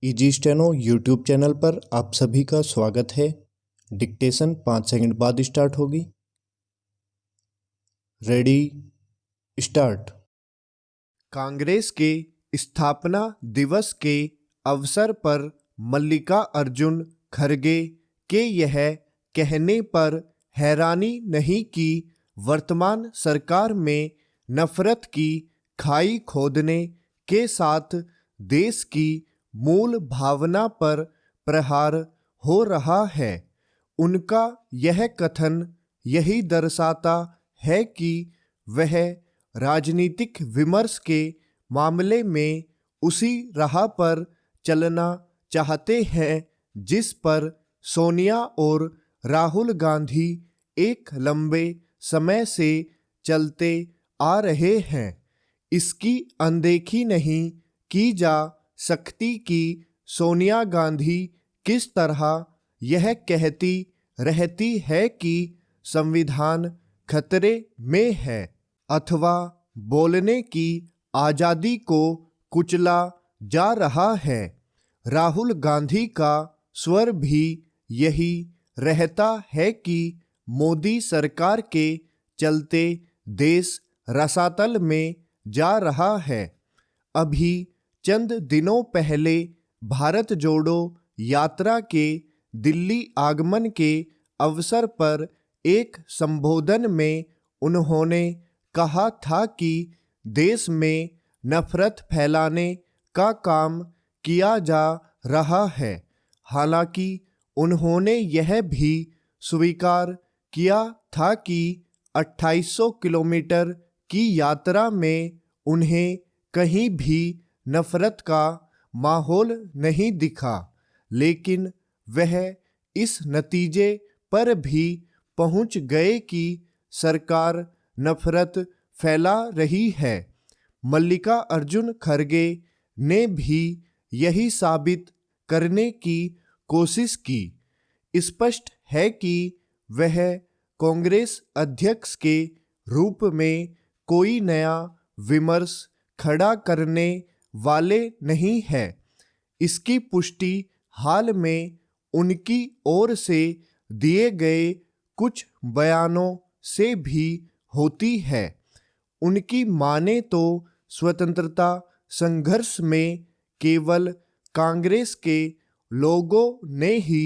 Easy steno YouTube channel पर आप सभी का स्वागत है। डिक्टेशन 5 सेकंड बाद स्टार्ट होगी। Ready start. कांग्रेस के स्थापना दिवस के अवसर पर मल्लिकार्जुन खड़गे के यह कहने पर हैरानी नहीं कि वर्तमान सरकार में नफरत की खाई खोदने के साथ देश की मूल भावना पर प्रहार हो रहा है। उनका यह कथन यही दर्शाता है कि वह राजनीतिक विमर्श के मामले में उसी राह पर चलना चाहते हैं जिस पर सोनिया और राहुल गांधी एक लंबे समय से चलते आ रहे हैं। इसकी अनदेखी नहीं की जा सकती कि सोनिया गांधी किस तरह यह कहती रहती है कि संविधान खतरे में है अथवा बोलने की आज़ादी को कुचला जा रहा है। राहुल गांधी का स्वर भी यही रहता है कि मोदी सरकार के चलते देश रसातल में जा रहा है। अभी चंद दिनों पहले भारत जोड़ो यात्रा के दिल्ली आगमन के अवसर पर एक संबोधन में उन्होंने कहा था कि देश में नफरत फैलाने का काम किया जा रहा है। हालांकि उन्होंने यह भी स्वीकार किया था कि 2800 किलोमीटर की यात्रा में उन्हें कहीं भी नफरत का माहौल नहीं दिखा, लेकिन वह इस नतीजे पर भी पहुंच गए कि सरकार नफरत फैला रही है। मल्लिकार्जुन खड़गे ने भी यही साबित करने की कोशिश की। स्पष्ट है कि वह कांग्रेस अध्यक्ष के रूप में कोई नया विमर्श खड़ा करने वाले नहीं है। इसकी पुष्टि हाल में उनकी ओर से दिए गए कुछ बयानों से भी होती है। उनकी माने तो स्वतंत्रता संघर्ष में केवल कांग्रेस के लोगों ने ही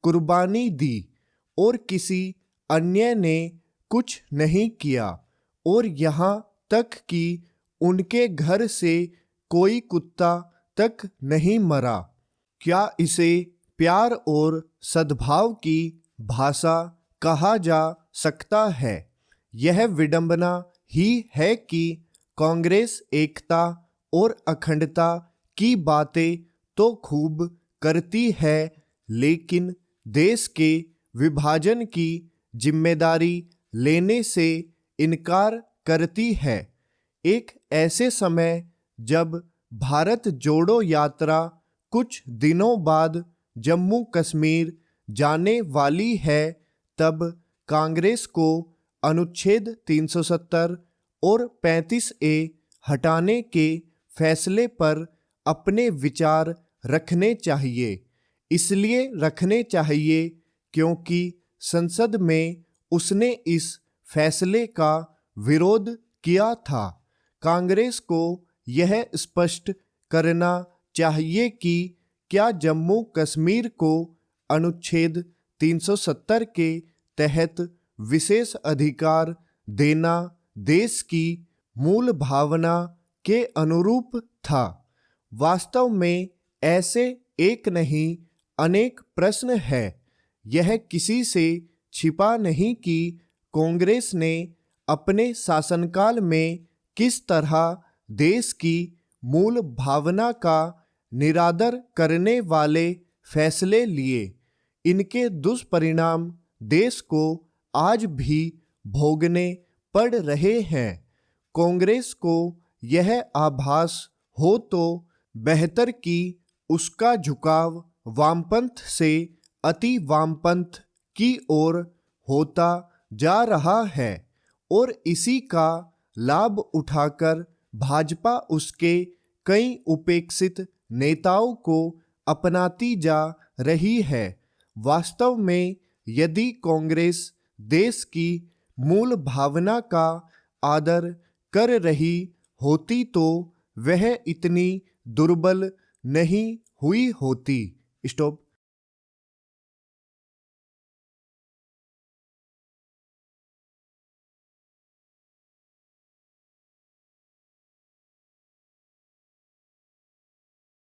कुर्बानी दी और किसी अन्य ने कुछ नहीं किया, और यहाँ तक कि उनके घर से कोई कुत्ता तक नहीं मरा। क्या इसे प्यार और सद्भाव की भाषा कहा जा सकता है? यह विडंबना ही है कि कांग्रेस एकता और अखंडता की बातें तो खूब करती है, लेकिन देश के विभाजन की जिम्मेदारी लेने से इनकार करती है। एक ऐसे समय जब भारत जोड़ो यात्रा कुछ दिनों बाद जम्मू कश्मीर जाने वाली है, तब कांग्रेस को अनुच्छेद 370 और 35A हटाने के फैसले पर अपने विचार रखने चाहिए। इसलिए रखने चाहिए क्योंकि संसद में उसने इस फैसले का विरोध किया था। कांग्रेस को यह स्पष्ट करना चाहिए कि क्या जम्मू कश्मीर को अनुच्छेद 370 के तहत विशेष अधिकार देना देश की मूल भावना के अनुरूप था। वास्तव में ऐसे एक नहीं अनेक प्रश्न है। यह किसी से छिपा नहीं कि कांग्रेस ने अपने शासनकाल में किस तरह देश की मूल भावना का निरादर करने वाले फैसले लिए। इनके दुष्परिणाम देश को आज भी भोगने पड़ रहे हैं। कांग्रेस को यह आभास हो तो बेहतर कि उसका झुकाव वामपंथ से अति वामपंथ की ओर होता जा रहा है, और इसी का लाभ उठाकर भाजपा उसके कई उपेक्षित नेताओं को अपनाती जा रही है। वास्तव में यदि कांग्रेस देश की मूल भावना का आदर कर रही होती तो वह इतनी दुर्बल नहीं हुई होती। स्टॉप।